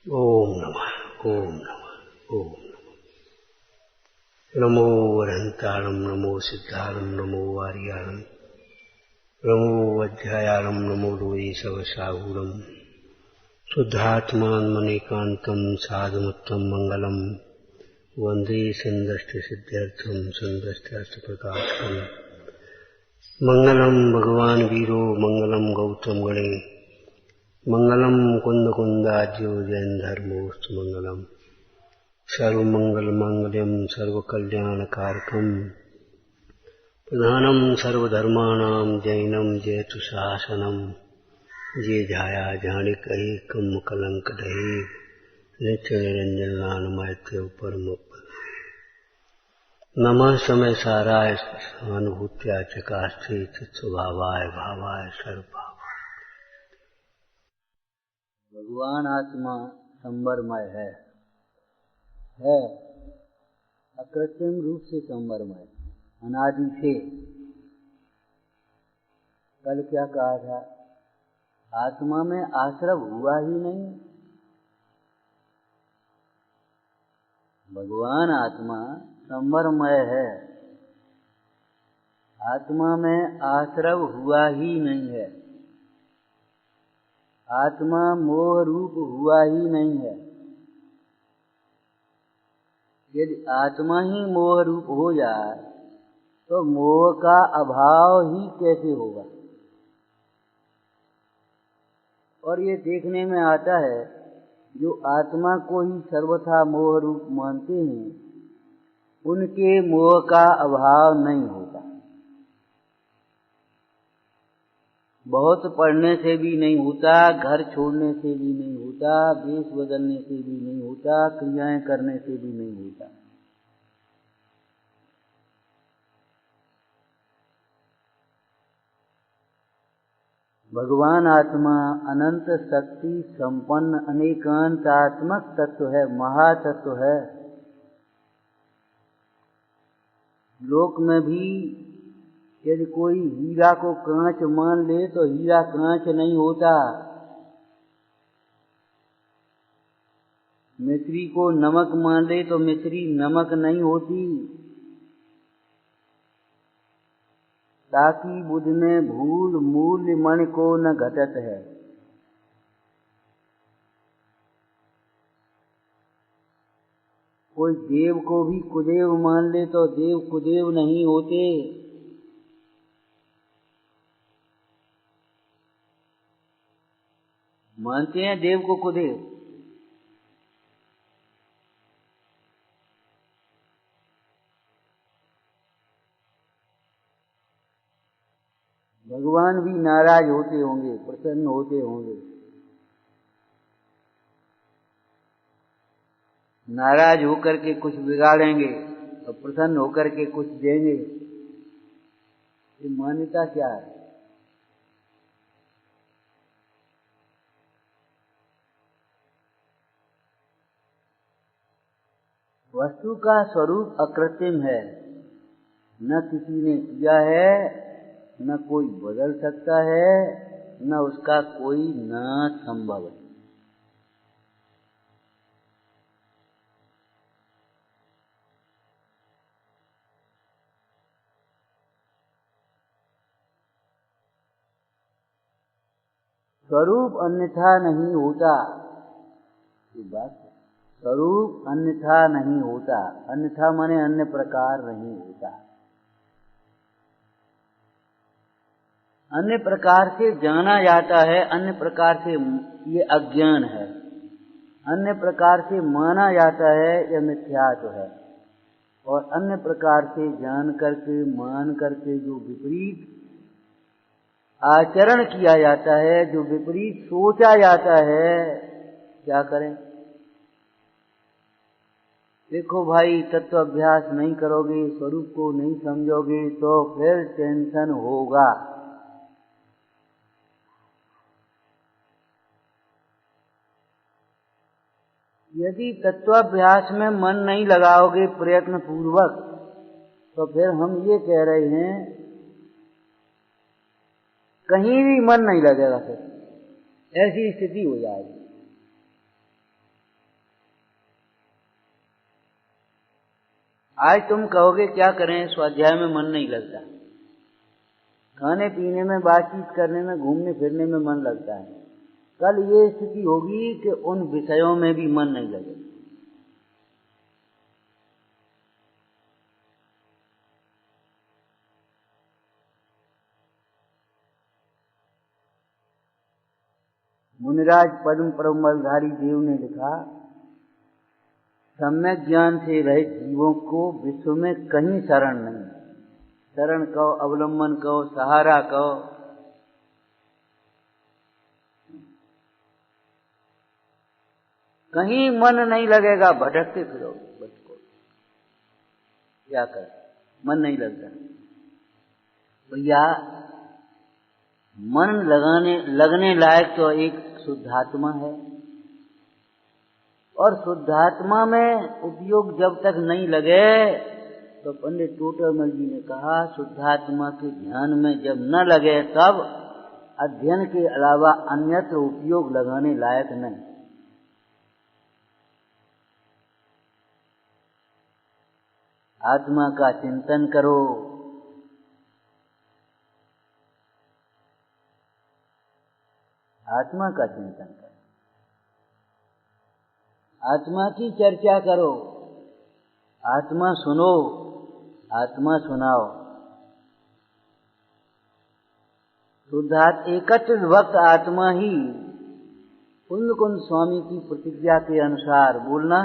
ओम नमः ओम नमः ओम नमो वरहंताणं नमो सिद्धाणं नमो वारियाणं नमो वज्रायाणं नमो लोये सवसाहूणं शुद्धात्मान्मनेकान्तं साधुमुत्तम मंगलम वंदे संदष्टसिद्ध्यर्थं संदष्टार्थप्रकाशकम् मंगलम भगवान वीरो मंगलम गौतम गणे मंगलम कुंद कुंदाज्यो जैन धर्मोस्तु मंगलम सर्वमंगल मांगल्यम सर्वकल्याणकारकम प्रधानम सर्वधर्माणां जैनम जयतु शासनम जे झाया झाणिक एकम कलंक दहे नित्य निरंजन नानमयत्य परम नमः समय साराय सहानुभूत्या चकास्ते चित्स्वभावाय भावाय सर्वभावाय। भगवान आत्मा संवरमय है अकृत्रिम रूप से संवरमय, अनादि से। कल क्या कहा था? आत्मा में आश्रव हुआ ही नहीं। भगवान आत्मा संवरमय है, आत्मा में आश्रव हुआ ही नहीं है, आत्मा मोह रूप हुआ ही नहीं है। यदि आत्मा ही मोह रूप हो जाए तो मोह का अभाव ही कैसे होगा? और ये देखने में आता है, जो आत्मा को ही सर्वथा मोह रूप मानते हैं, उनके मोह का अभाव नहीं होता। बहुत पढ़ने से भी नहीं होता, घर छोड़ने से भी नहीं होता, वेश बदलने से भी नहीं होता, क्रियाएं करने से भी नहीं होता। भगवान आत्मा अनंत शक्ति संपन्न अनेकांतात्मक तत्व है, महातत्व है। लोक में भी यदि कोई हीरा को कांच मान ले तो हीरा कांच नहीं होता। मिश्री को नमक मान ले तो मिश्री नमक नहीं होती। ताकि बुध में भूल मूल्य मन को न घटत है। कोई देव को भी कुदेव मान ले तो देव कुदेव नहीं होते। मानते हैं देव को कुदेव। भगवान भी नाराज होते होंगे, प्रसन्न होते होंगे। नाराज होकर के कुछ बिगाड़ेंगे और प्रसन्न होकर के कुछ देंगे। ये मान्यता क्या है? वस्तु का स्वरूप अकृत्रिम है, न किसी ने किया है, न कोई बदल सकता है, न उसका कोई नाश संभव है। स्वरूप अन्यथा नहीं होता। ये बात, स्वरूप अन्यथा नहीं होता। अन्यथा माने अन्य प्रकार नहीं होता। अन्य प्रकार से जाना जाता है, अन्य प्रकार से ये अज्ञान है। अन्य प्रकार से माना जाता है, यह मिथ्यात्व है। और अन्य प्रकार से जान करके मान करके जो विपरीत आचरण किया जाता है, जो विपरीत सोचा जाता है, क्या करें? देखो भाई, तत्व अभ्यास नहीं करोगे, स्वरूप को नहीं समझोगे तो फिर टेंशन होगा। यदि तत्वाभ्यास में मन नहीं लगाओगे प्रयत्न पूर्वक, तो फिर हम ये कह रहे हैं, कहीं भी मन नहीं लगेगा, फिर ऐसी स्थिति हो जाएगी। आज तुम कहोगे क्या करें, स्वाध्याय में मन नहीं लगता, खाने पीने में, बातचीत करने में, घूमने फिरने में मन लगता है। कल ये स्थिति होगी कि उन विषयों में भी मन नहीं लगेगा। मुनिराज पद्म परमलधारी देव ने लिखा, सम्यक ज्ञान से रहित जीवों को विश्व में कहीं शरण नहीं। शरण कहो, अवलंबन कहो, सहारा कहो, कहीं मन नहीं लगेगा, भटकते फिरो बचको, क्या कर, मन नहीं लगता। भैया मन लगने लायक तो एक शुद्धात्मा है, और शुद्धात्मा में उपयोग जब तक नहीं लगे, तो पंडित टोटरमल जी ने कहा, शुद्धात्मा के ध्यान में जब न लगे तब अध्ययन के अलावा अन्यत्र उपयोग लगाने लायक नहीं। आत्मा का चिंतन करो, आत्मा का चिंतन करो, आत्मा की चर्चा करो, आत्मा सुनो, आत्मा सुनाओ। शुद्धात्मा एकत्रित भक्त आत्मा ही कुंद स्वामी की प्रतिज्ञा के अनुसार बोलना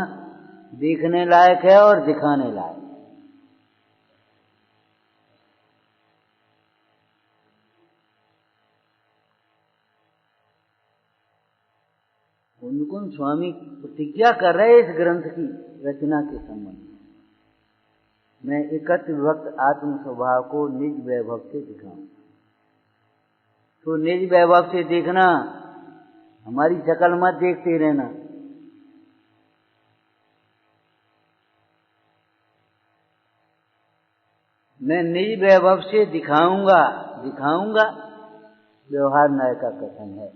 देखने लायक है और दिखाने लायक। कुंद स्वामी प्रतिज्ञा कर रहे इस ग्रंथ की रचना के संबंध में, मैं एकत्रित भक्त आत्म स्वभाव को निज वैभव से दिखाऊं। तो निज वैभव से देखना, हमारी शकल मत देखते रहना। मैं निज वैभव से दिखाऊंगा, व्यवहार न्याय का कथन है।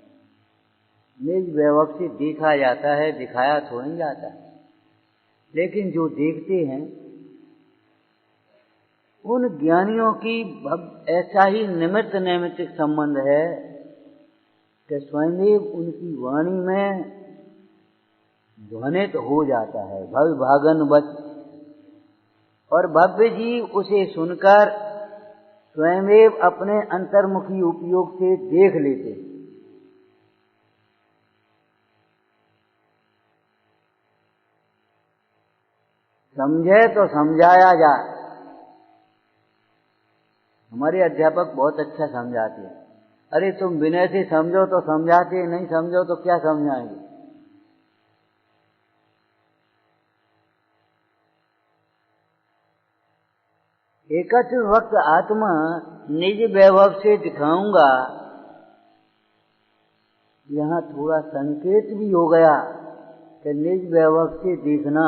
निज वैभव से देखा जाता है, दिखाया थोड़ी जाता है। लेकिन जो देखते हैं उन ज्ञानियों की ऐसा ही निमित्त नैमित्तिक संबंध है कि स्वयं उनकी वाणी में ध्वनित हो जाता है, भव्य भागन वच, और भव्य जी उसे सुनकर स्वयं अपने अंतर्मुखी उपयोग से देख लेते। समझे तो समझाया जाए। हमारे अध्यापक बहुत अच्छा समझाते हैं। अरे तुम विनय से समझो तो समझाते, नहीं समझो तो क्या समझाएंगे। एकत्रित भक्त आत्मा निज वैभव से दिखाऊंगा, यहां थोड़ा संकेत भी हो गया कि निज वैभव से देखना।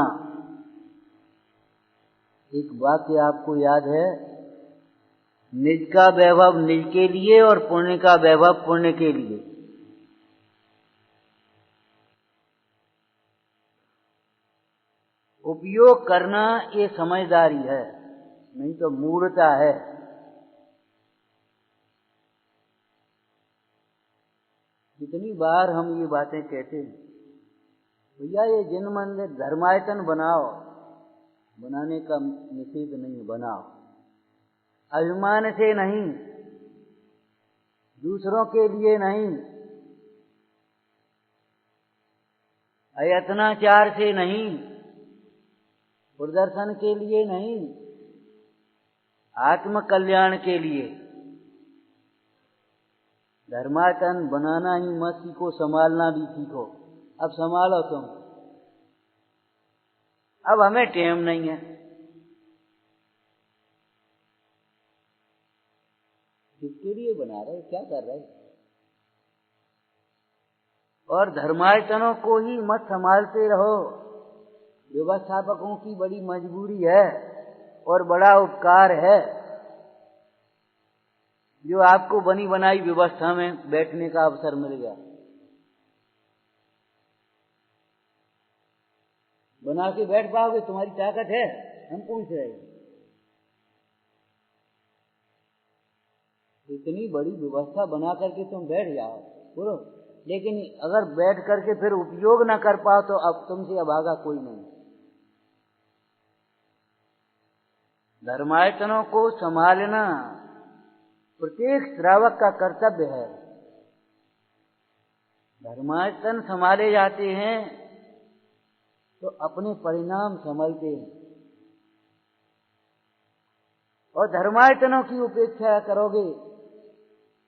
एक वाक्य आपको याद है, निज का वैभव निज के लिए और पुण्य का वैभव पुण्य के लिए। उपयोग करना ये समझदारी है, नहीं तो मूढ़ता है। कितनी बार हम ये बातें कहते हैं, भैया ये जिन मंदिर धर्मायतन बनाओ, बनाने का निषेध नहीं, बनाओ, अभिमान से नहीं, दूसरों के लिए नहीं, अयत्नाचार से नहीं, प्रदर्शन के लिए नहीं, आत्म कल्याण के लिए। धर्मायतन बनाना ही मत सीखो, संभालना भी सीखो। अब संभालो तुम, अब हमें टाइम नहीं है। किसके लिए बना रहे, क्या कर रहे? और धर्मायतनों को ही मत संभालते रहो। व्यवस्थापकों की बड़ी मजबूरी है और बड़ा उपकार है जो आपको बनी बनाई व्यवस्था में बैठने का अवसर मिल गया। बना के बैठ पाओगे, तुम्हारी ताकत है, हम पूछ रहे हैं। इतनी बड़ी व्यवस्था बना करके तुम बैठ जाओ, बोलो, लेकिन अगर बैठ करके फिर उपयोग ना कर पाओ तो अब तुमसे अभागा कोई नहीं। धर्मायतनों को संभालना प्रत्येक श्रावक का कर्तव्य है। धर्मायतन संभाले जाते हैं तो अपने परिणाम संभलते हैं, और धर्मायतनों की उपेक्षा करोगे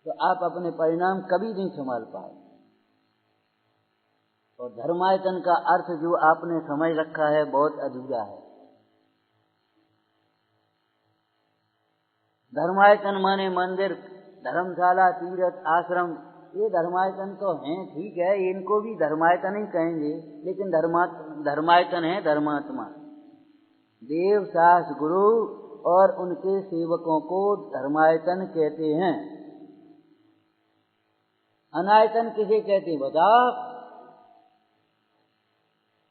तो आप अपने परिणाम कभी नहीं संभाल पाए। और धर्मायतन का अर्थ जो आपने समझ रखा है बहुत अधूरा है। धर्मायतन माने मंदिर, धर्मशाला, तीर्थ, आश्रम, ये धर्मायतन तो हैं, ठीक है, इनको भी धर्मायतन ही कहेंगे, लेकिन धर्मायतन है धर्मात्मा। देव, शास्त्र, गुरु और उनके सेवकों को धर्मायतन कहते हैं। अनायतन किसे कहते हैं बताओ?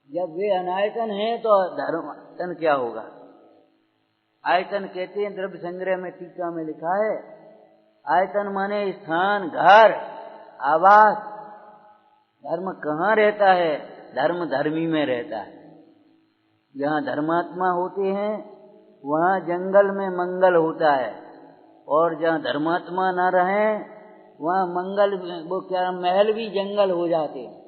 जब वे अनायतन हैं तो धर्मायतन क्या होगा? आयतन कहते हैं, द्रव्य संग्रह में टीका में लिखा है, आयतन माने स्थान, घर, आवास। धर्म कहाँ रहता है? धर्म धर्मी में रहता है। जहाँ धर्मात्मा होते हैं वहाँ जंगल में मंगल होता है, और जहाँ धर्मात्मा न रहे वहाँ मंगल, वो क्या, महल भी जंगल हो जाते हैं।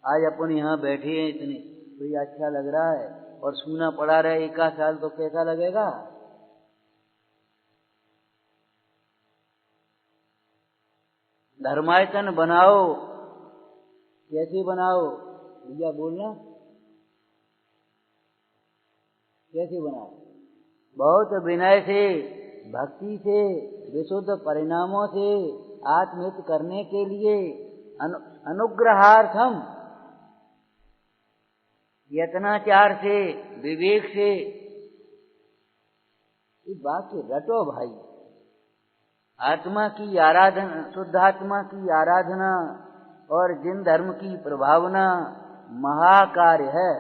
आज अपन यहाँ बैठे हैं, इतने तो ये अच्छा लग रहा है, और सूना पड़ा रहे एक आध साल तो कैसा लगेगा? धर्मायतन बनाओ, कैसे बनाओ भैया बोलना, कैसे बनाओ? बहुत विनय से, भक्ति से, विशुद्ध परिणामों से आत्महित करने के लिए अनुग्रहार्थम, यत्नाचार से, विवेक से। इस बात को रटो भाई। आत्मा की आराधना, शुद्ध आत्मा की आराधना और जिन धर्म की प्रभावना महाकार्य है,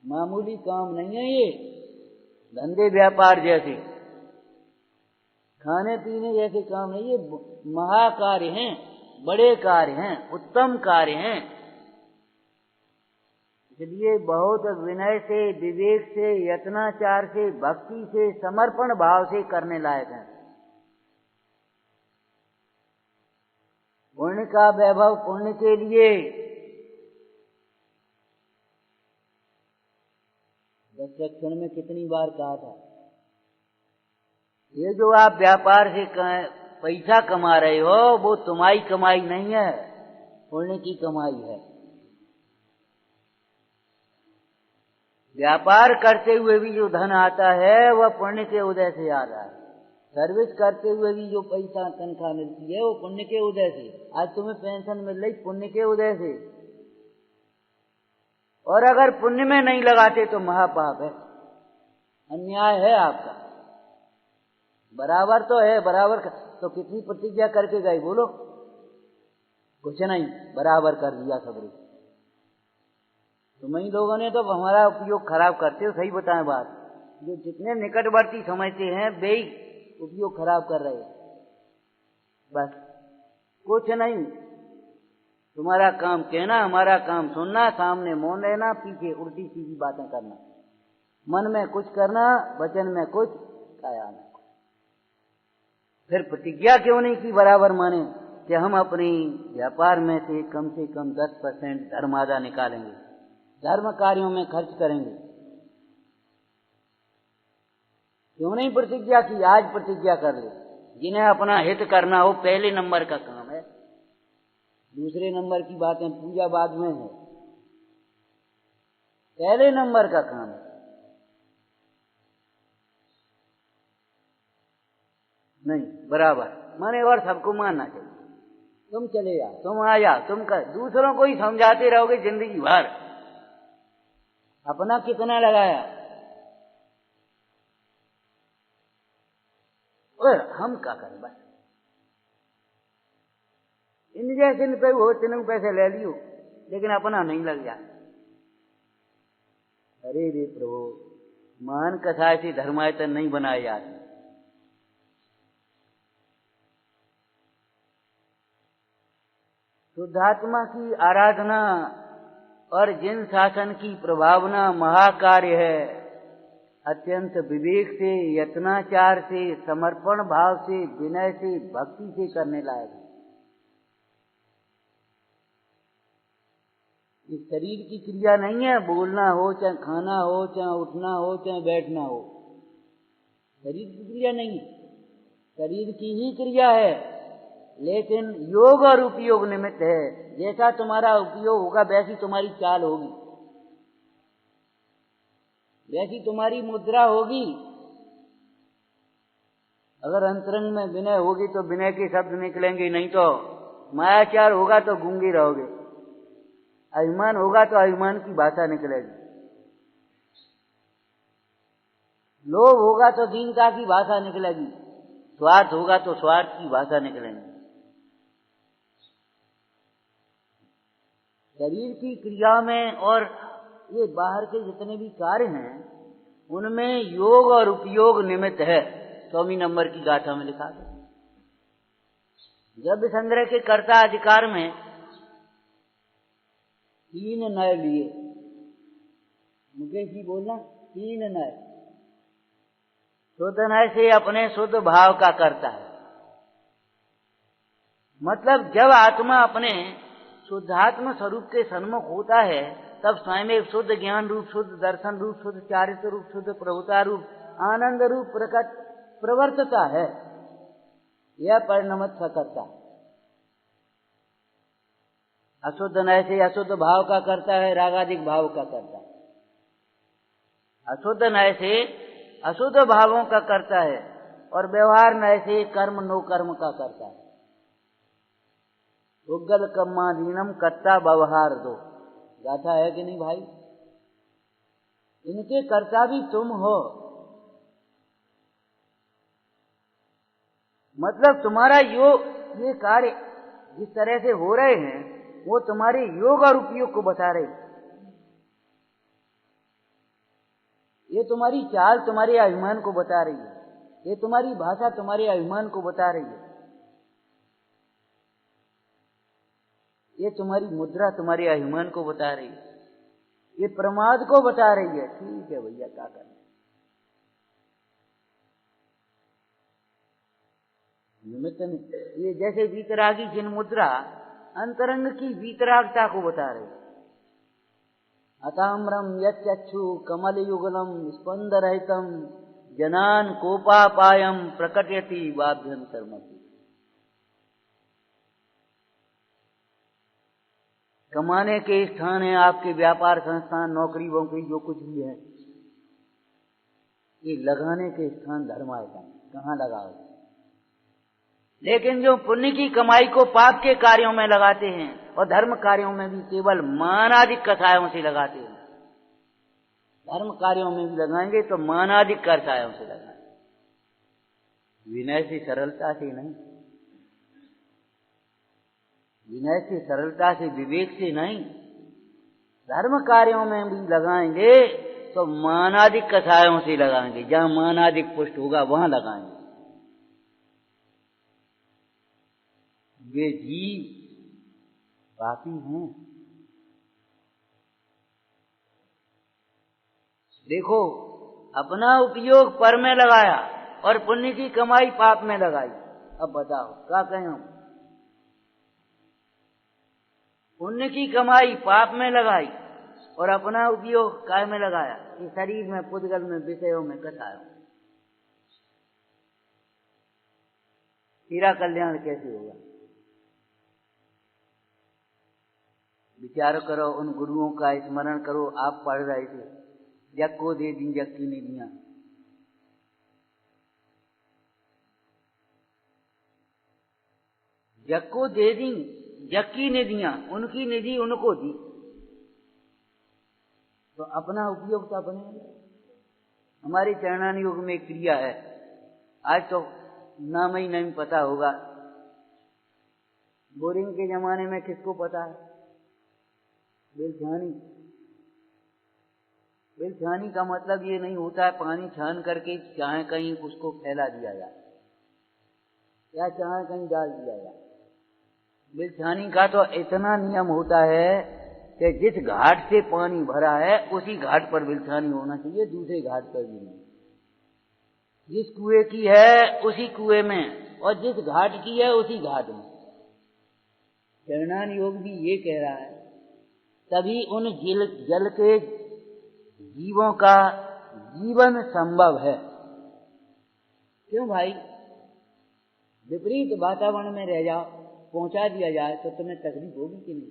मामूली काम नहीं है। ये धंधे व्यापार जैसे, खाने पीने जैसे काम नहीं, ये महाकार्य हैं, बड़े कार्य हैं, उत्तम कार्य हैं। इसलिए बहुत विनय से, विवेक से, यत्नाचार से, भक्ति से, समर्पण भाव से करने लायक हैं। पुण्य का वैभव, पुण्य के लिए दक्षिण में कितनी बार कहा था, ये जो आप व्यापार से पैसा कमा रहे हो वो तुम्हारी कमाई नहीं है, पुण्य की कमाई है। व्यापार करते हुए भी जो धन आता है वह पुण्य के उदय से आता है। सर्विस करते हुए भी जो पैसा तनख्वाह मिलती है वो पुण्य के उदय से। आज तुम्हें पेंशन मिल रही पुण्य के उदय से, और अगर पुण्य में नहीं लगाते तो महापाप है, अन्याय है आपका। बराबर तो है, बराबर तो कितनी प्रतिज्ञा करके गए बोलो? कुछ नहीं, बराबर कर दिया सबने। तुम ही लोगों ने तो हमारा उपयोग खराब करते हो, सही बताएं बात। जो जितने निकटवर्ती समझते हैं वे उपयोग खराब कर रहे, बस कुछ नहीं। तुम्हारा काम कहना, हमारा काम सुनना, सामने मौन रहना, पीछे उल्टी सीधी बातें करना, मन में कुछ करना, वचन में कुछ, काया में कुछ। फिर प्रतिज्ञा क्यों नहीं की बराबर माने कि हम अपनी व्यापार में से कम 10% धर्मादा निकालेंगे, धर्म कार्यों में खर्च करेंगे। क्यों नहीं प्रतिज्ञा की? आज प्रतिज्ञा कर ले। जिन्हें अपना हित करना हो पहले नंबर का काम है, दूसरे नंबर की बातें पूजा बाद में है, पहले नंबर का काम है। नहीं, बराबर माने, और सबको मानना चाहिए। तुम चले जाओ, तुम आ जाओ, तुम कर, दूसरों को ही समझाते रहोगे जिंदगी भर, अपना कितना लगाया। और हम क्या करें? बस इन जैसे पे हो, तीनों पैसे ले लियो, लेकिन अपना नहीं लग जाए। अरे रे प्रभु, महान कथा से धर्मायतन नहीं बनाए जाते। शुद्धात्मा की आराधना और जिन शासन की प्रभावना महाकार्य है, अत्यंत विवेक से, यत्नाचार से, समर्पण भाव से, विनय से, भक्ति से करने लायक है। ये शरीर की क्रिया नहीं है, बोलना हो, चाहे खाना हो, चाहे उठना हो, चाहे बैठना हो, शरीर की क्रिया नहीं है, शरीर की ही क्रिया है, लेकिन योग और उपयोग निमित्त है। जैसा तुम्हारा उपयोग होगा वैसी तुम्हारी चाल होगी, वैसी तुम्हारी मुद्रा होगी। अगर अंतरंग में विनय होगी तो विनय के शब्द निकलेंगे, नहीं तो मायाचार होगा तो गूंगे रहोगे, अभिमान होगा तो अभिमान की भाषा निकलेगी, लोभ होगा तो दीनता की भाषा निकलेगी, स्वार्थ होगा तो स्वार्थ की भाषा निकलेगी। शरीर की क्रिया में और ये बाहर के जितने भी कार्य हैं उनमें योग और उपयोग निमित्त है। 100 नंबर की गाथा में लिखा है, जब संग्रह के कर्ता अधिकार में 3 नय लिए, मुकेश जी बोलना, 3 नय। शुद्ध नय से अपने शुद्ध भाव का करता है, मतलब जब आत्मा अपने शुद्धात्म स्वरूप के सन्मुख होता है तब स्वयं शुद्ध ज्ञान रूप, शुद्ध दर्शन रूप, शुद्ध चारित्र रूप, शुद्ध प्रभुता रूप, आनंद रूप प्रकट प्रवर्तता है। यह परिणमत करता है। अशुद्ध नय से अशुद्ध भाव का करता है, रागादिक भाव का करता है। अशुद्ध नय से अशुद्ध भावों का करता है और व्यवहार नय से कर्म नो कर्म का करता है। उग्गल कम्मादीनम कर्ता व्यवहार दो, गाथा है कि नहीं भाई? इनके कर्ता भी तुम हो, मतलब तुम्हारा योग, ये कार्य जिस तरह से हो रहे हैं वो तुम्हारे योग और उपयोग को बता रहे, ये तुम्हारी चाल तुम्हारे अभिमान को बता रही है, ये तुम्हारी भाषा तुम्हारे अभिमान को बता रही है, ये तुम्हारी मुद्रा तुम्हारे अभिमान को बता रही है, ये प्रमाद को बता रही है। ठीक है भैया, क्या करना, निमित्त नहीं। ये जैसे वीतरागी जिन मुद्रा अंतरंग की वीतरागता को बता रही है। अताम्रम यच्चक्षु कमल युगलम स्पंद रहितम जनान कोपापायम प्रकटयति वाभ्यंतरमपि। कमाने के स्थान है आपके, व्यापार संस्थान, नौकरी वोकरी जो कुछ भी है, ये लगाने के स्थान धर्म आएगा, कहाँ लगाओ? लेकिन जो पुण्य की कमाई को पाप के कार्यों में लगाते हैं और धर्म कार्यों में भी केवल मानादिक कथाओं से लगाते हैं, धर्म कार्यों में भी लगाएंगे तो मानादिक कथाओं से लगाएंगे, विनय से सरलता से नहीं, विनय से सरलता से विवेक से नहीं, धर्म कार्यों में भी लगाएंगे तो मानादिक कथाओं से लगाएंगे, जहां मानादिक पुष्ट होगा वहां लगाएंगे। वे जीव पापी हैं। देखो, अपना उपयोग पर में लगाया और पुण्य की कमाई पाप में लगाई। अब बताओ क्या कहें हम? पुण्य की कमाई पाप में लगाई और अपना उपयोग काय में लगाया? इस शरीर में, पुद्गल में, विषयों में, कथाओं। तेरा कल्याण कैसे होगा? विचार करो, उन गुरुओं का स्मरण करो। आप पढ़ रहे थे, जग को दे दी जग की निधियां, जग को दे दी जग की निधियां, उनकी निधि उनको दी, तो अपना उपयोग तो अपने। हमारे चरणान योग में क्रिया है, आज तो नाम ही नहीं पता होगा, बोरिंग के जमाने में किसको पता है? बेलछानी, बिल छानी का मतलब ये नहीं होता है पानी छान करके चाहे कहीं उसको फैला दिया जाए या चाहे कहीं डाल दिया जाए। बिल छानी का तो इतना नियम होता है कि जिस घाट से पानी भरा है उसी घाट पर बिल छानी होना चाहिए, दूसरे घाट पर भी नहीं। जिस कुएं की है उसी कुएं में और जिस घाट की है उसी घाट में। चरणान योग भी ये कह रहा है, तभी उन जल के जीवों का जीवन संभव है। क्यों भाई, विपरीत वातावरण में रह जाओ, पहुंचा दिया जाए तो तुम्हें तकलीफ होगी कि नहीं?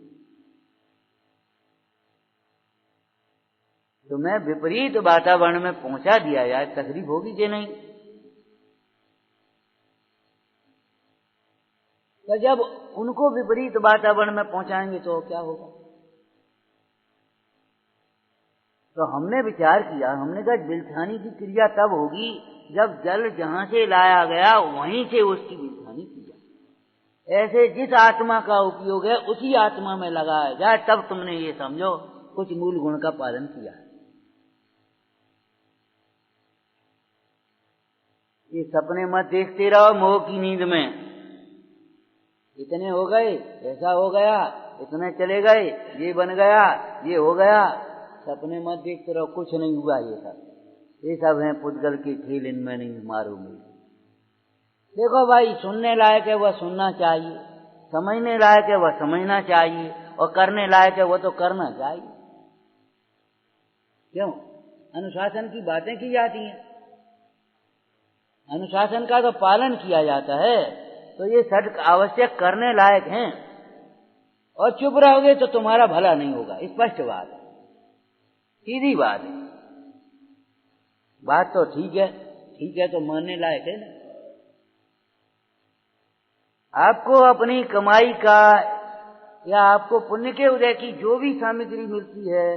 तुम्हें विपरीत वातावरण में पहुंचा दिया जाए तकलीफ होगी कि नहीं? तो जब उनको विपरीत वातावरण में पहुंचाएंगे तो क्या होगा? तो हमने विचार किया, हमने कहा बिलछानी की क्रिया तब होगी जब जल जहां से लाया गया वहीं से उसकी बिलछानी की जाए। ऐसे जिस आत्मा का उपयोग है उसी आत्मा में लगाया जाए, तब तुमने ये समझो कुछ मूल गुण का पालन किया। ये सपने मत देखते रहो मोह की नींद में, इतने हो गए, ऐसा हो गया, इतने चले गए, ये बन गया, ये हो गया। सपने मत देखते रहो, कुछ नहीं हुआ। ये सब हैं पुद्गल के खेल, इनमें नहीं मारूंगी। देखो भाई, सुनने लायक है वह सुनना चाहिए, समझने लायक है वह समझना चाहिए, और करने लायक है वह तो करना चाहिए। क्यों? अनुशासन की बातें की जाती हैं, अनुशासन का तो पालन किया जाता है, तो ये सब आवश्यक करने लायक हैं। और चुप रहोगे तो तुम्हारा भला नहीं होगा, स्पष्ट बात है, सीधी बात है। बात तो ठीक है तो मानने लायक है ना। आपको अपनी कमाई का या आपको पुण्य के उदय की जो भी सामग्री मिलती है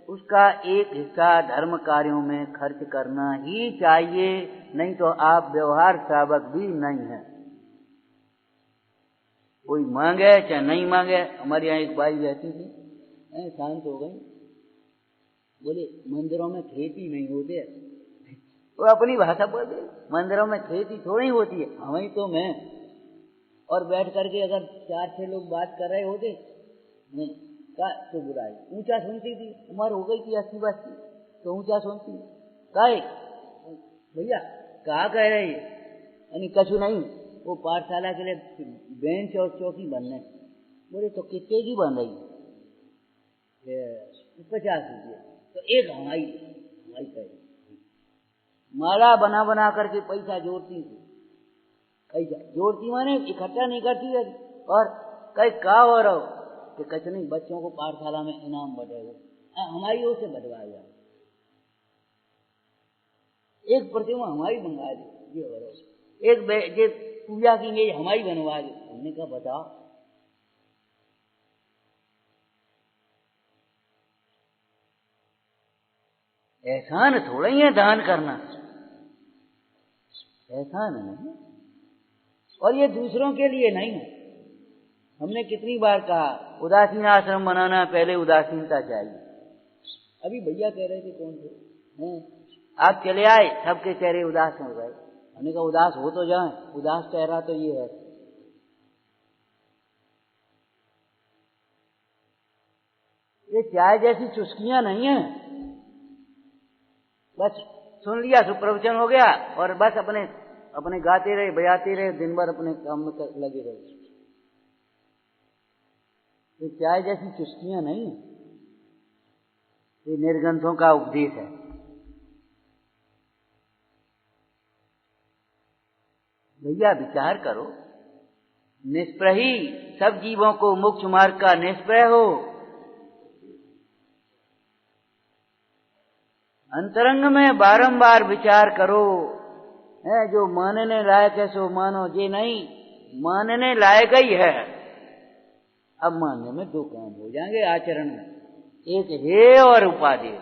उसका एक हिस्सा धर्म कार्यों में खर्च करना ही चाहिए, नहीं तो आप व्यवहार सावक भी नहीं हैं। कोई मांगे चाहे नहीं मांगे। हमारे यहाँ एक बाई रहती थी, शांत हो गई, बोले मंदिरों में खेती नहीं होते। वो अपनी भाषा बोल दे, मंदिरों में खेती थोड़ी होती है, हमें तो मैं और बैठ करके अगर 4-6 लोग बात कर रहे होते नहीं का तो बुराई ऊंचा सुनती थी। उम्र हो गई थी 80-82 तो ऊंचा सुनती, काहे भैया कहा कह रहे यानी कछु नहीं, वो पाठशाला के लिए बेंच और चौकी बनने। बोले तो कितने की बन रही? 50 रुपये। तो एक हमारी माला बना बना करके पैसा जोड़ती थी, पैसा जोड़ती माने इकट्ठा नहीं करती है। और कई का हो रहा हो कि कच नहीं, बच्चों को पाठशाला में इनाम बटे हुए हमारी ओर से बटवा दिया, एक प्रतिमा हमारी बनवा दी, ये हो रहा, एक पूजा की मेज हमारी बनवा दी। हमने कहा बताओ, एहसान थोड़ा ही है दान करना, एहसान नहीं। और ये दूसरों के लिए नहीं है। हमने कितनी बार कहा उदासीन आश्रम बनाना, पहले उदासीनता चाहिए। अभी भैया कह रहे थे, कौन थे, आप चले आए, सबके चेहरे उदास हो गए। हमने कहा उदास हो तो जाए, उदास चेहरा तो ये है। ये चाय जैसी चुस्कियां नहीं है, बस सुन लिया, सुप्रवचन हो गया और बस अपने अपने गाते रहे, बजाते रहे, दिन भर अपने काम में लगे रहे। ये चाय जैसी चुस्कियां नहीं है, ये निर्ग्रंथों का उपदेश है। भैया विचार करो, निष्प्रही सब जीवों को मोक्ष मार्ग का निष्प्रह हो, अंतरंग में बारंबार विचार करो। है जो मानने लायक है सो मानो, जे नहीं मानने लायक ही है। अब मानने में दो काम हो जाएंगे आचरण में, एक हे और उपादेय।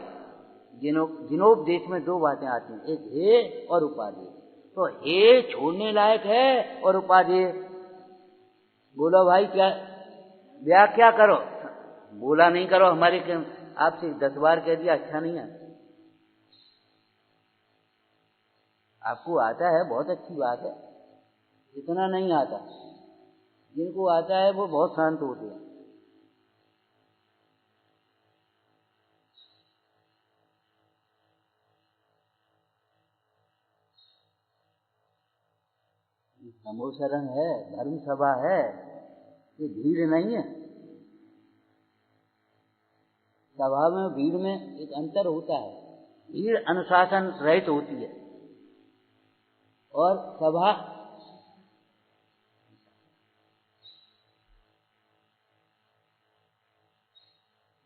जिनोपदेश में दो बातें आती हैं, एक हे और उपादेय। तो हे छोड़ने लायक है और उपादेय, बोलो भाई क्या व्याख्या करो, बोला नहीं करो। हमारे आपसे 10 बार कह दिया अच्छा नहीं है, आपको आता है, बहुत अच्छी बात है। इतना नहीं आता, जिनको आता है वो बहुत शांत होते हैं। समोसरण है, धर्म सभा है, ये भीड़ नहीं है। सभा में भीड़ में एक अंतर होता है। भीड़ अनुशासन रहित होती है और सभा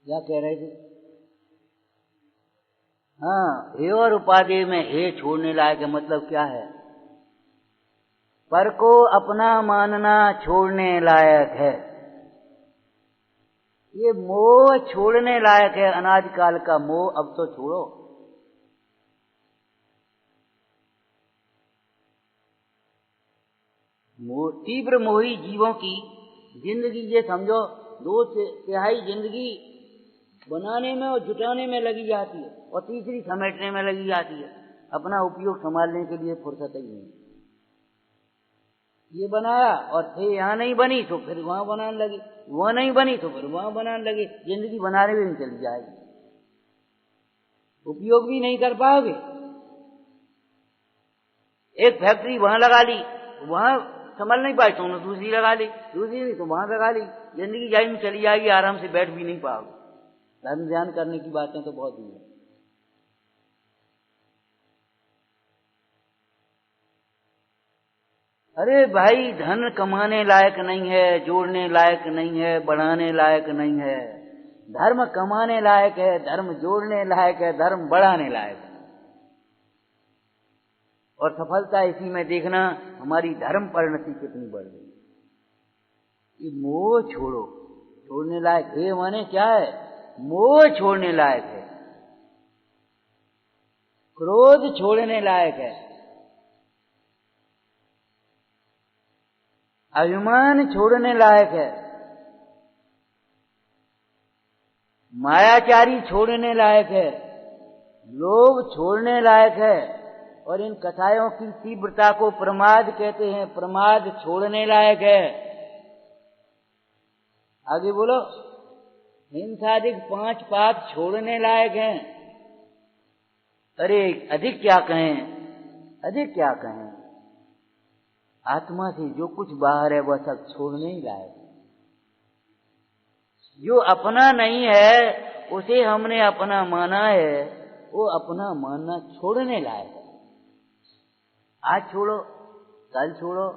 क्या कह रहे थे? हाँ, हे और उपाधि में हे छोड़ने लायक है, मतलब क्या है? पर को अपना मानना छोड़ने लायक है। ये मोह छोड़ने लायक है, अनादि काल का मोह अब तो छोड़ो। मोह, तीव्र मोही जीवों की जिंदगी ये समझो 2/3 जिंदगी बनाने में और जुटाने में लगी जाती है और तीसरी समेटने में लगी जाती है। अपना उपयोग संभालने के लिए फुर्सत ही नहीं। ये बनाया और थे यहाँ नहीं बनी तो फिर वहां बनाने लगे, वहां नहीं बनी तो फिर वहां बनाने लगे। जिंदगी बनाने में चली जाएगी, उपयोग भी नहीं कर पाओगे। एक फैक्ट्री वहां लगा ली, वहां संभल नहीं पाई तो दूसरी लगा ली, दूसरी नहीं तो वहां लगा ली। जिंदगी जाई में चली जाएगी, आराम से बैठ भी नहीं पाओगे। धर्म ध्यान करने की बातें तो बहुत ही है। अरे भाई, धन कमाने लायक नहीं है, जोड़ने लायक नहीं है, बढ़ाने लायक नहीं है। धर्म कमाने लायक है, धर्म जोड़ने लायक है, धर्म बढ़ाने लायक है। और सफलता इसी में देखना हमारी धर्म परिणति कितनी बढ़ गई। ये मोह छोड़ो, छोड़ने लायक है माने क्या है? मोह छोड़ने लायक है, क्रोध छोड़ने लायक है, अभिमान छोड़ने लायक है, मायाचारी छोड़ने लायक है, लोभ छोड़ने लायक है। और इन कथाओं की तीव्रता को प्रमाद कहते हैं, प्रमाद छोड़ने लायक है। आगे बोलो, हिंसादिक 5 पाप छोड़ने लायक हैं। अरे अधिक क्या कहें, अधिक क्या कहें। आत्मा से जो कुछ बाहर है वह सब छोड़ने ही लायक। जो अपना नहीं है उसे हमने अपना माना है, वो अपना मानना छोड़ने लायक है। आज छोड़ो, कल छोड़ो,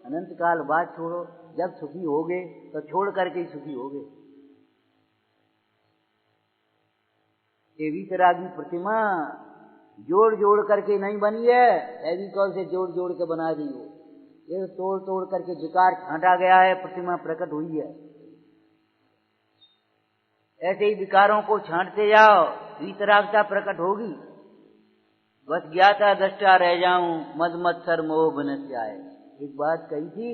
अनंत काल बाद छोड़ो। जब सुखी होगे तो छोड़ करके ही सुखी होगे। देवी तरह की प्रतिमा जोड़ जोड़ करके नहीं बनी है, फेविकॉल से जोड़ जोड़ के बना दी हो। ये तोड़ तोड़ करके विकार छांटा गया है, प्रतिमा प्रकट हुई है। ऐसे ही विकारों को छांटते जाओ, वीतरागता प्रकट होगी। बस ज्ञाता दृष्टा रह जाऊं, मद मत्सर मोह बनस्य आए। एक बात कही थी,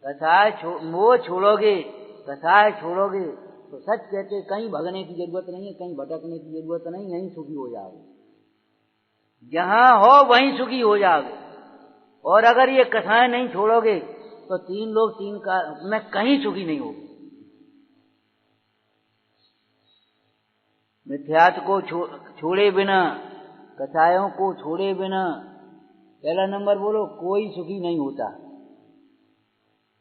कसाय मोह छोड़ोगे, कसाय छोड़ोगे तो सच कहते कहीं भगने की जरूरत नहीं है, कहीं भटकने की जरूरत नहीं, यहीं सुखी हो जाओगे। जहां हो वहीं सुखी हो जाओगे। और अगर ये कसाय नहीं छोड़ोगे तो 3 लोग 3 का में कहीं सुखी नहीं होगे। मिथ्यात्व को छोड़े बिना, कसायों को छोड़े बिना, पहला नंबर बोलो, कोई सुखी नहीं होता।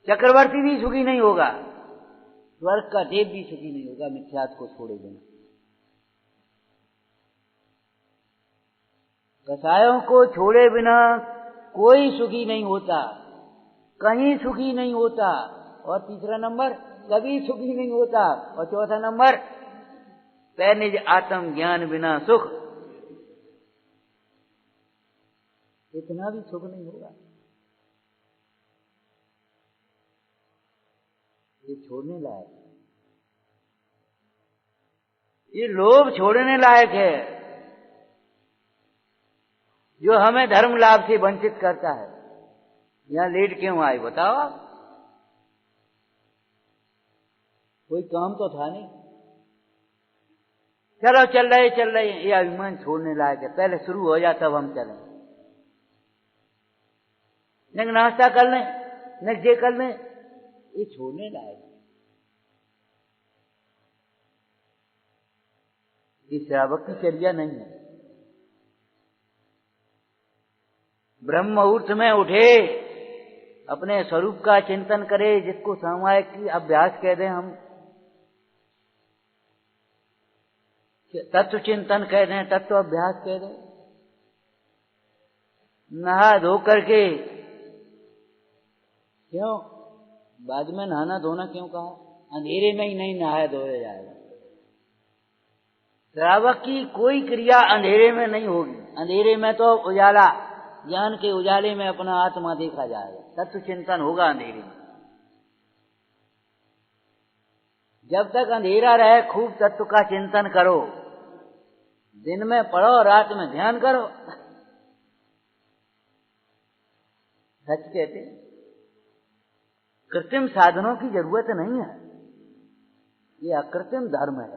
चक्रवर्ती भी सुखी नहीं होगा, स्वर्ग का देव भी सुखी नहीं होगा मिथ्यात्व को छोड़े बिना। कसायों को छोड़े बिना कोई सुखी नहीं होता, कहीं सुखी नहीं होता। और तीसरा नंबर, कभी सुखी नहीं होता। और चौथा नंबर, पैनिज आत्म ज्ञान बिना सुख, इतना भी सुख नहीं होगा। ये छोड़ने लायक, ये लोभ छोड़ने लायक है, जो हमें धर्म लाभ से वंचित करता है। यहां लेट क्यों आए बताओ आप? कोई काम तो था नहीं, चलो चल रहे, ये अभिमान छोड़ने लायक है। पहले शुरू हो जाए तब हम चलें। न नाश्ता कर लें, न ये कर लें, ये छोड़ने लायक। ये श्रावक की चर्या नहीं है। ब्रह्म मुहूर्त में उठे, अपने स्वरूप का चिंतन करे, जिसको सामायिक की अभ्यास कह दें, हम तत्व चिंतन कह दें, तत्व अभ्यास कह दें। नहा धो करके, क्यों बाद में नहाना धोना क्यों कहा? अंधेरे में ही नहीं नहाया धोया जाएगा। श्रावक की कोई क्रिया अंधेरे में नहीं होगी। अंधेरे में तो उजाला, ज्ञान के उजाले में अपना आत्मा देखा जाएगा, तत्व चिंतन होगा अंधेरे में। जब तक अंधेरा रहे खूब तत्व का चिंतन करो, दिन में पढ़ो, रात में ध्यान करो। सच कहते, कृत्रिम साधनों की जरूरत नहीं है, ये अकृत्रिम धर्म है।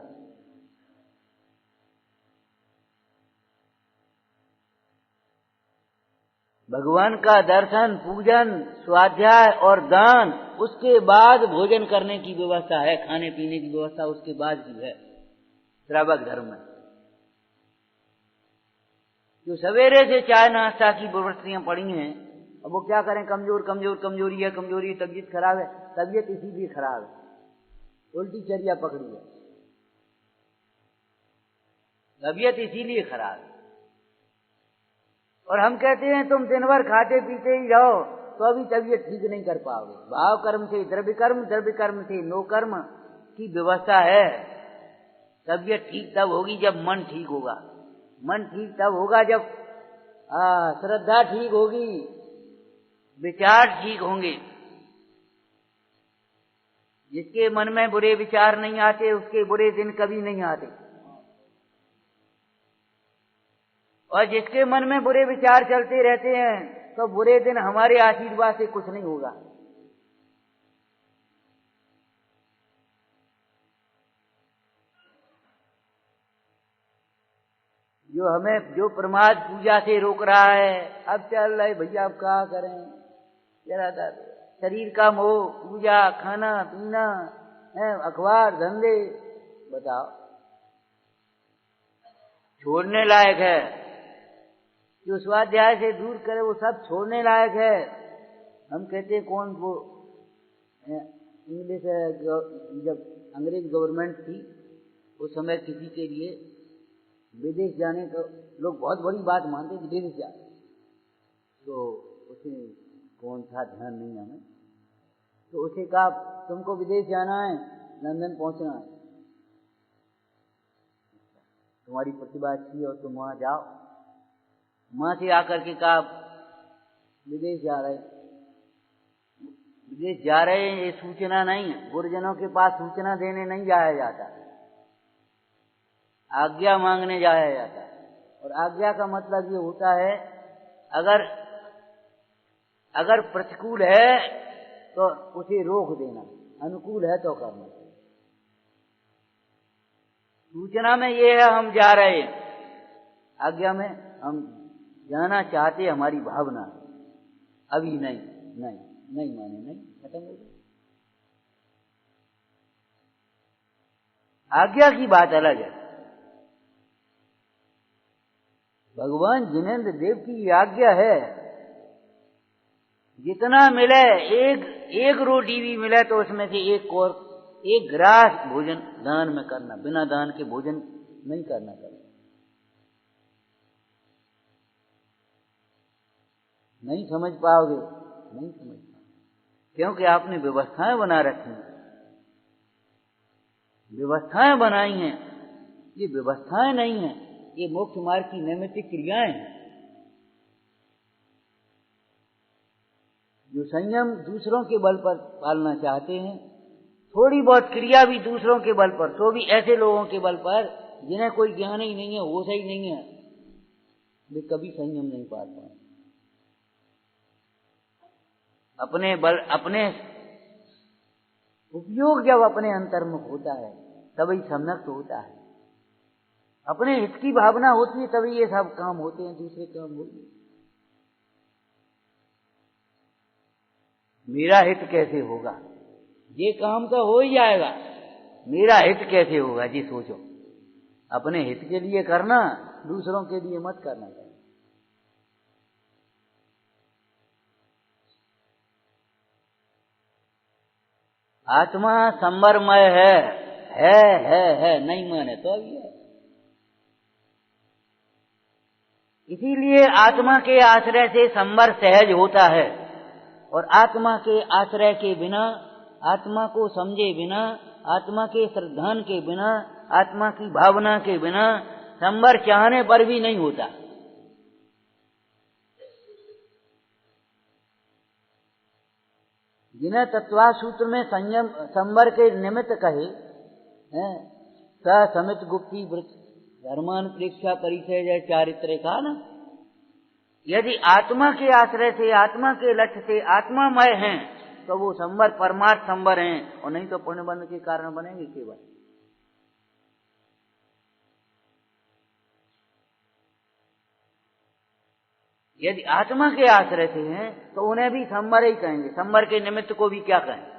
भगवान का दर्शन, पूजन, स्वाध्याय और दान, उसके बाद भोजन करने की व्यवस्था है, खाने पीने की व्यवस्था उसके बाद की है श्रावक धर्म में। जो सवेरे से चाय नाश्ता की प्रवृत्तियां पड़ी हैं, अब वो क्या करें? कमजोरी है, तबीयत खराब है। तबीयत इसीलिए खराब है, उल्टी चर्या पकड़ी है, तबीयत इसीलिए खराब है। और हम कहते हैं तुम दिन भर खाते पीते ही रहो तो अभी तबीयत ठीक नहीं कर पाओगे। भाव कर्म से द्रव्य कर्म, द्रव्य कर्म से नो कर्म की व्यवस्था है। तबीयत ठीक तब होगी जब मन ठीक होगा, मन ठीक तब होगा जब श्रद्धा ठीक होगी, विचार ठीक होंगे। जिसके मन में बुरे विचार नहीं आते, उसके बुरे दिन कभी नहीं आते। और जिसके मन में बुरे विचार चलते रहते हैं, तो बुरे दिन हमारे आशीर्वाद से कुछ नहीं होगा। जो प्रमाद पूजा से रोक रहा है, अब चल रहे भैया, अब क्या करें? जरा शरीर का मोह, पूजा, खाना पीना, अखबार, धंधे, बताओ छोड़ने लायक है। जो स्वाध्याय से दूर करे वो सब छोड़ने लायक है। हम कहते हैं कौन वो इंग्लिश, जब अंग्रेज गवर्नमेंट थी उस समय किसी के लिए विदेश जाने का लोग बहुत बड़ी बात मानते कि विदेश जाए, तो उसे कौन था ध्यान नहीं हमें, तो उसे कहा तुमको विदेश जाना है, लंदन पहुंचना है, तुम्हारी प्रतिभा अच्छी है और तुम वहां जाओ। वहां से आकर के कहा विदेश जा रहे हैं, ये सूचना नहीं, गुरुजनों के पास सूचना देने नहीं जाया जाता, आज्ञा मांगने जाया जाता है। और आज्ञा का मतलब ये होता है अगर प्रतिकूल है तो उसे रोक देना, अनुकूल है तो करना। सूचना में ये है हम जा रहे हैं, आज्ञा में हम जाना चाहते, हमारी भावना अभी नहीं माने, नहीं, खत्म हो गया। आज्ञा की बात अलग है। भगवान जिनेंद्र देव की आज्ञा है, जितना मिले, एक रोटी भी मिले तो उसमें से एक ग्रास भोजन दान में करना, बिना दान के भोजन नहीं करना चाहिए। नहीं समझ पाओगे, क्योंकि आपने व्यवस्थाएं बना रखी हैं, व्यवस्थाएं बनाई हैं। ये व्यवस्थाएं नहीं हैं, ये मोक्ष मार्ग की नैमित्तिक क्रियाएं हैं। जो संयम दूसरों के बल पर पालना चाहते हैं, थोड़ी बहुत क्रिया भी दूसरों के बल पर, तो भी ऐसे लोगों के बल पर जिन्हें कोई ज्ञान ही नहीं है, होश ही नहीं है, वे कभी संयम नहीं पा पाते। अपने उपयोग जब अपने अंतर्मुख होता है तभी सम्यक होता है। अपने हित की भावना होती है तभी ये सब काम होते हैं, दूसरे काम होते हैं। मेरा हित कैसे होगा? ये काम तो हो ही जाएगा, मेरा हित कैसे होगा जी सोचो। अपने हित के लिए करना, दूसरों के लिए मत करना चाहिए। आत्मा संवरमय है, नहीं माने तो अभी है। इसीलिए आत्मा के आश्रय से संवर सहज होता है, और आत्मा के आश्रय के बिना, आत्मा को समझे बिना, आत्मा के श्रद्धान के बिना, आत्मा की भावना के बिना संवर चाहने पर भी नहीं होता। जिन्हें तत्वार्थ सूत्र में संयम संवर के निमित्त कहे हैं, स समित गुप्ती वृत्त धर्मान परीक्षा परिचय जय चारित्र का ना। यदि आत्मा के आश्रय से, आत्मा के लक्ष्य से आत्मामय हैं तो वो संवर परमार्थ संवर हैं, और नहीं तो पुण्य बंध के कारण बनेंगे केवल। यदि आत्मा के आश्रय से हैं तो उन्हें भी संवर ही कहेंगे, संवर के निमित्त को भी क्या कहें?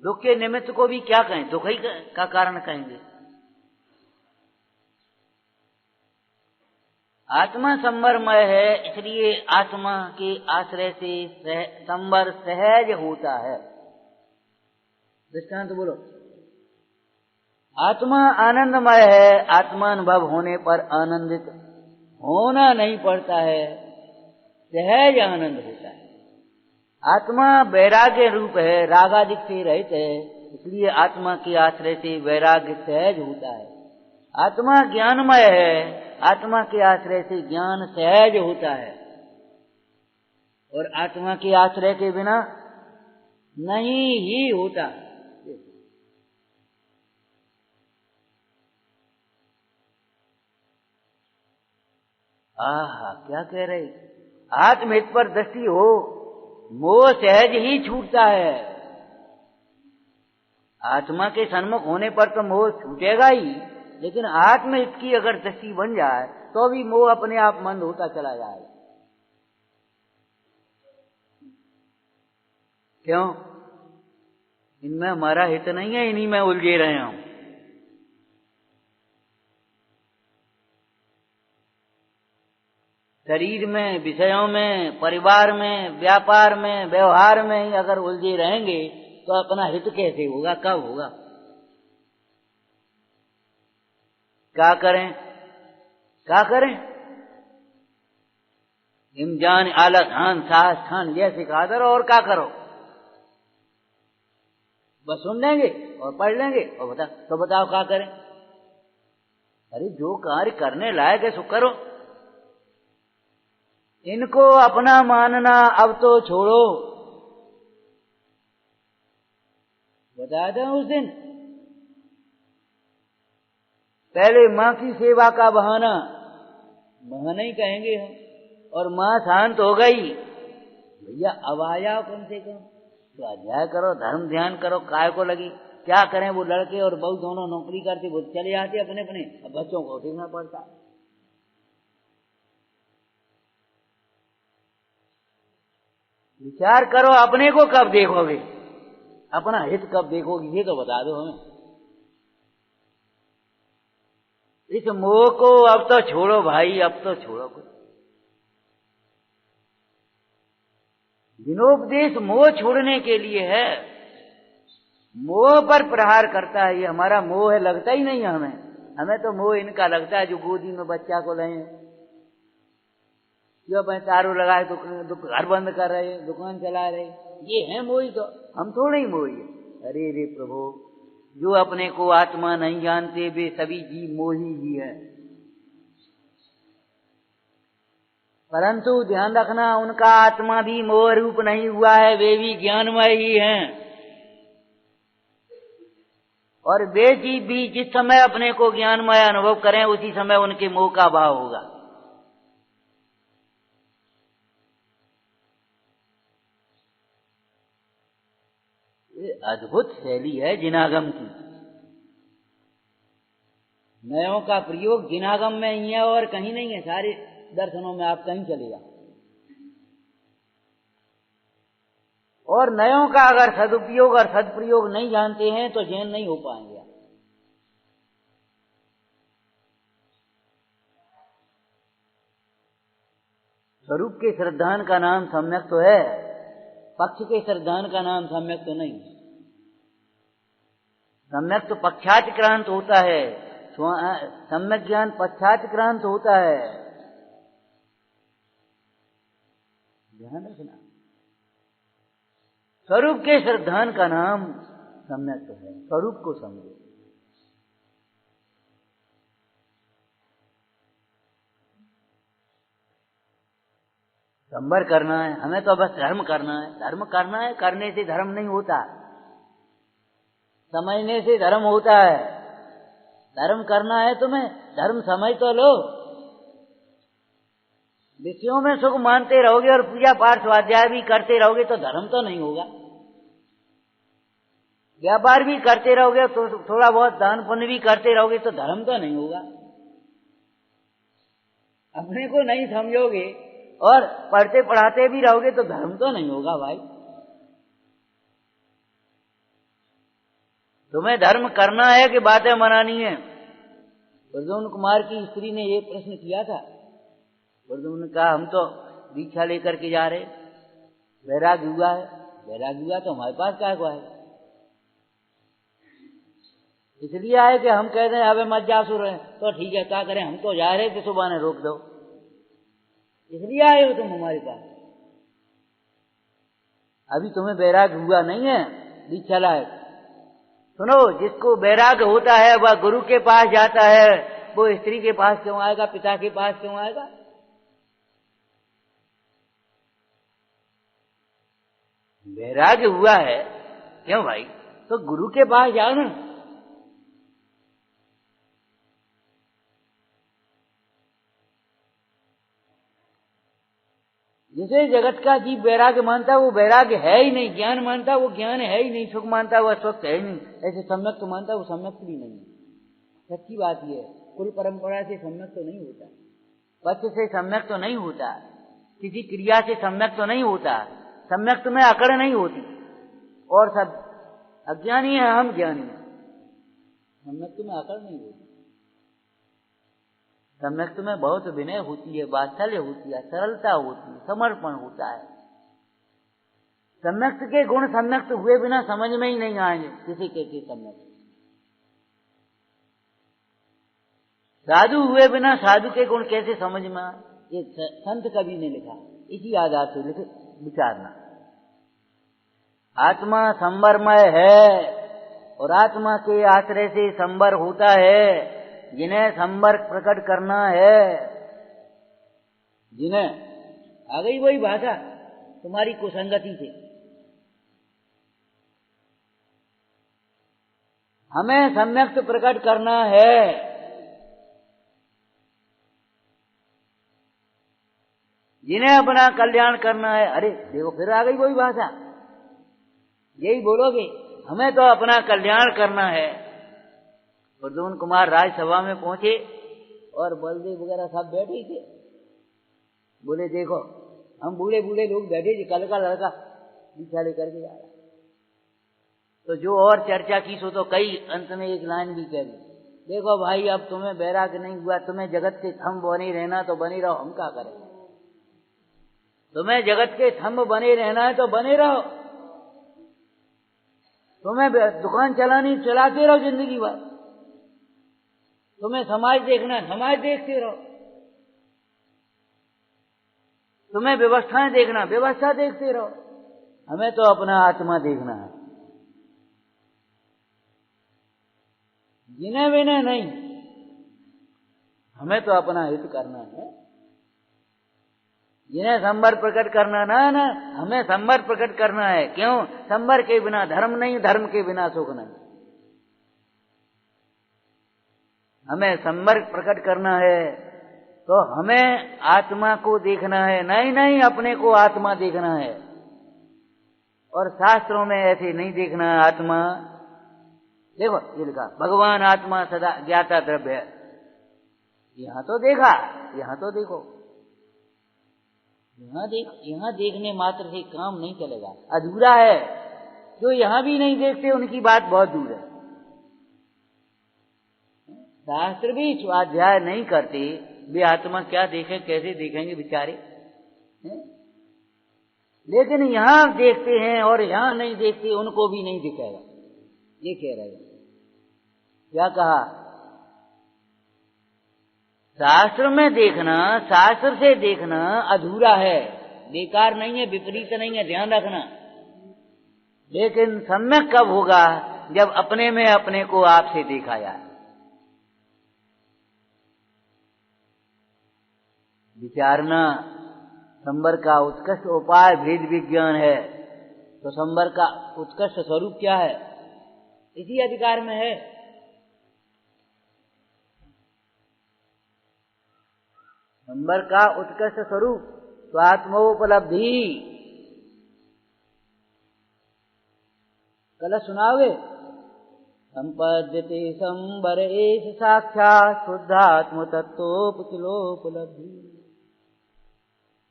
दुख के निमित्त को भी क्या कहें? दुख ही का कारण कहेंगे। आत्मा संवरमय है, इसलिए आत्मा के आश्रय से संवर सहज होता है। दृष्टांत बोलो। आत्मा आनंदमय है, आत्मानुभव होने पर आनंदित होना नहीं पड़ता है, सहज आनंद होता है। आत्मा वैराग्य रूप है, रागादिक से रहित है, इसलिए आत्मा के आश्रय से वैराग्य सहज होता है। आत्मा ज्ञानमय है, आत्मा के आश्रय से ज्ञान सहज होता है, और आत्मा के आश्रय के बिना नहीं ही होता। आहा, क्या कह रहे? आत्महित पर दृष्टि हो, मोह सहज ही छूटता है। आत्मा के सन्मुख होने पर तो मोह छूटेगा ही, लेकिन आत्महित की अगर दृष्टि बन जाए तो भी मोह अपने आप मंद होता चला जाएगा। क्यों? इनमें हमारा हित नहीं है, इन्हीं में उलझे रहे हम। शरीर में, विषयों में, परिवार में, व्यापार में, व्यवहार में ही अगर उलझे रहेंगे तो अपना हित कैसे होगा? कब होगा? क्या करें? क्या करें? इमजान आला खान साहस खान ये सिखा दो, और क्या करो? बस सुन लेंगे और पढ़ लेंगे और बताओ क्या करें? अरे जो कार्य करने लायक है सो करो। इनको अपना मानना अब तो छोड़ो। बताया था उस दिन, पहले माँ की सेवा का बहाना ही कहेंगे हम, और माँ शांत हो गई, भैया अब आ जाओ कम से कम, स्वाध्याय करो, धर्म ध्यान करो, काय को लगी? क्या करें? वो लड़के और बहू दोनों नौकरी करते, वो चले आते अपने अपने, अब बच्चों को उठना पड़ता। विचार करो, अपने को कब देखोगे? अपना हित कब देखोगे? ये तो बता दो हमें। इस मोह को अब तो छोड़ो भाई, अब तो छोड़ो। विनोपदेश मोह छोड़ने के लिए है, मोह पर प्रहार करता है। ये हमारा मोह है, लगता ही नहीं है हमें तो मोह इनका लगता है जो गोदी में बच्चा को लें, जो अपने तारों लगाए तो घर बंद कर रहे, दुकान चला रहे, ये है मोही। तो हम थोड़े ही मोही है। अरे रे प्रभु, जो अपने को आत्मा नहीं जानते वे सभी जीव मोही ही है। परंतु ध्यान रखना, उनका आत्मा भी मोह रूप नहीं हुआ है, वे भी ज्ञानमय ही हैं। और वे जीव भी जिस समय अपने को ज्ञानमय अनुभव करें उसी समय उनके मोह का भाव होगा। ये अद्भुत शैली है जिनागम की। नयों का प्रयोग जिनागम में ही है और कहीं नहीं है। सारे दर्शनों में आप कहीं चले जाओ, और नयों का अगर सदुपयोग और सदप्रयोग नहीं जानते हैं तो जैन नहीं हो पाएंगे। स्वरूप के श्रद्धान का नाम सम्यक तो है, पक्ष के श्रद्धान का नाम सम्यक तो नहीं। सम्यक तो पक्षातिक्रांत होता है, सम्यक ज्ञान पक्षातिक्रांत होता है। ध्यान रखना, स्वरूप के श्रद्धान का नाम सम्यक तो है। स्वरूप को समझो। संबर करना है, हमें तो बस धर्म करना है। धर्म करना है, करने से धर्म नहीं होता, समझने से धर्म होता है। धर्म करना है तुम्हें, धर्म समझ तो लो। विषयों में सुख मानते रहोगे और पूजा पाठ स्वाध्याय भी करते रहोगे तो धर्म तो नहीं होगा। व्यापार भी करते रहोगे तो थोड़ा बहुत दान पुण्य भी करते रहोगे तो धर्म तो नहीं होगा। अपने को नहीं समझोगे और पढ़ते पढ़ाते भी रहोगे तो धर्म तो नहीं होगा भाई। तुम्हें धर्म करना है कि बातें मनानी है। प्रद्युम्न कुमार की स्त्री ने ये प्रश्न किया था। प्रद्युम्न ने कहा हम तो दीक्षा लेकर के जा रहे, वैराग्य हुआ है। वैराग्य हुआ तो हमारे पास क्या हुआ है? इसलिए आए कि हम कहते हैं अबे मत जा सुर रहे, तो ठीक है क्या करें, हम तो जा रहे थे, सुबह ने रोक दो। इसलिए आए हो तुम हमारे पास। अभी तुम्हें वैराग्य हुआ नहीं है दीक्षा लायक। सुनो, जिसको वैराग्य होता है वह गुरु के पास जाता है, वो स्त्री के पास क्यों आएगा, पिता के पास क्यों आएगा? वैराग्य हुआ है क्यों भाई, तो गुरु के पास जाओ ना। जिसे जगत का जीव वैराग्य मानता है वो वैराग्य है ही नहीं, ज्ञान मानता है वो ज्ञान है ही नहीं, सुख मानता है वो सुख है ही नहीं, ऐसे सम्यक तो मानता है वो सम्यक भी नहीं। सच्ची बात ये है, कुल परंपरा से सम्यक तो नहीं होता, पक्ष से सम्यक तो नहीं होता, किसी क्रिया से सम्यक तो नहीं होता, सम्यक में अकड़ नहीं होती। और सब अज्ञानी है, हम ज्ञानी है, सम्यक में अकड़ नहीं होती। सम्यक में बहुत विनय होती है, वात्सल्य होती है, सरलता होती है, समर्पण होता है। सम्यक के गुण सम्यक हुए बिना समझ में ही नहीं आएंगे किसी के सम्यक। साधु हुए बिना साधु के गुण कैसे समझ में आए, ये संत कवि ने लिखा। इसी आधार से लिखे विचारना। आत्मा संबरमय है और आत्मा के आश्रय से संबर होता है। जिन्हें संपर्क प्रकट करना है, जिन्हें आ गई वही भाषा तुम्हारी कुसंगति से, हमें सम्यक प्रकट करना है। जिन्हें अपना कल्याण करना है, अरे देखो फिर आ गई वही भाषा, यही बोलोगे, हमें तो अपना कल्याण करना है। प्रद्युम्न कुमार राज्यसभा में पहुंचे और बलदेव वगैरह सब बैठे थे। बोले देखो हम बूढ़े बूढ़े लोग बैठे थे, कल का लड़का दीक्षा लेकर के जा रहा। तो जो और चर्चा की सो तो कई अंत में एक लाइन भी कह दी, देखो भाई अब तुम्हें वैराग्य नहीं हुआ, तुम्हें जगत के थंब बने रहना तो बने रहो, हम क्या करें। तुम्हें जगत के थंब बने रहना है तो बने रहो, तुम्हें दुकान चलानी चलाते रहो जिंदगी भर, तुम्हें समाज देखना समाज देखते रहो, तुम्हें व्यवस्थाएं देखना व्यवस्था देखते रहो, हमें तो अपना आत्मा देखना है। जिन्हें विनय नहीं, हमें तो अपना हित करना है। जिन्हें संबर प्रकट करना ना, हमें संबर प्रकट करना है। क्यों? संबर के बिना धर्म नहीं, धर्म के बिना सुख नहीं। हमें संपर्क प्रकट करना है तो हमें आत्मा को देखना है, नहीं अपने को आत्मा देखना है। और शास्त्रों में ऐसे नहीं देखना है आत्मा। देखो ये लिखा, भगवान आत्मा सदा ज्ञाता द्रव्य है। यहां तो देखा, यहां तो देखो, यहाँ देखने मात्र से काम नहीं चलेगा, अधूरा है। जो यहाँ भी नहीं देखते उनकी बात बहुत दूर है। शास्त्र भी स्वाध्याय नहीं करते, वे आत्मा क्या देखें, कैसे देखेंगे बेचारे। लेकिन यहाँ देखते हैं और यहाँ नहीं देखते, उनको भी नहीं दिखेगा, ये कह रहे हैं। क्या कहा? शास्त्र में देखना, शास्त्र से देखना अधूरा है, बेकार नहीं है, विपरीत नहीं है, ध्यान रखना। लेकिन सम्यक कब होगा? जब अपने में अपने को आपसे देखा जाए। विचारना संवर का उत्कृष्ट उपाय भेद विज्ञान है। तो संवर का उत्कृष्ट स्वरूप क्या है? इसी अधिकार में है। संवर का उत्कृष्ट स्वरूप स्वात्मोपलब्धि। कल सुनाओगे? संपद्यते संवर एष साक्षात् शुद्धात्म तत्वोपलोपलब्धि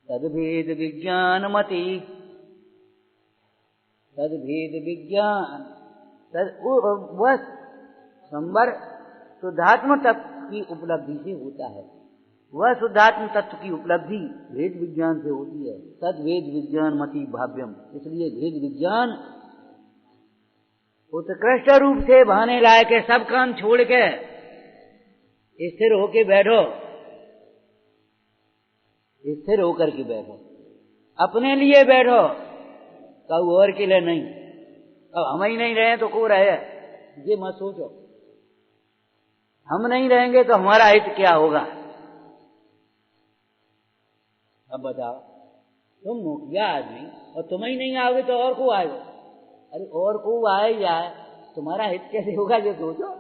तद्भेद विज्ञान मति। तद्भेद विज्ञान वह संवर शुद्धात्म तत्व की उपलब्धि से होता है। वह शुद्धात्म तत्व की उपलब्धि भेद विज्ञान से होती है। तद्भेद विज्ञान मति भाव्यम। इसलिए भेद विज्ञान उत्कृष्ट रूप से भाने लायक है। सब काम छोड़ के स्थिर होके बैठो, स्थिर होकर के बैठो, अपने लिए बैठो, कब और के लिए नहीं। अब हम ही नहीं रहे तो को रहे, ये मत सोचो। हम नहीं रहेंगे तो हमारा हित क्या होगा? अब बताओ, तुम मुखिया आदमी और तुम ही नहीं आओगे तो और को आएगा? अरे और को आए जाए, तुम्हारा हित कैसे होगा ये सोचो।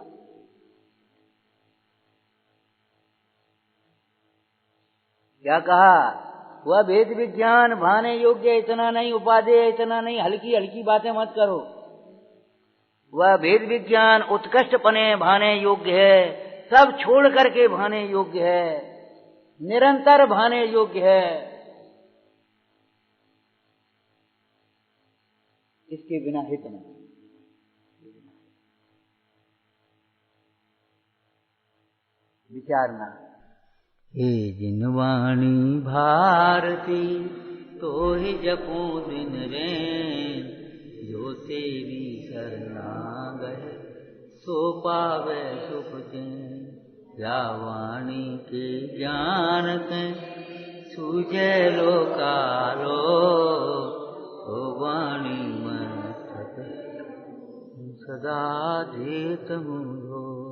क्या कहा? वह भेद विज्ञान भाने योग्य, इतना नहीं उपादेय, इतना नहीं, हल्की हल्की बातें मत करो। वह भेद विज्ञान उत्कृष्ट पने भाने योग्य है, सब छोड़ करके भाने योग्य है, निरंतर भाने योग्य है। इसके बिना हित नहीं। विचारना। हे जिनवाणी भारती तो ही जपो दिन रैन, जो तेरी शरणागत सो पावे सुख चैन। या वाणी के ज्ञान के सूझे लोकालो, ओ वाणी में सदा देत मुझो।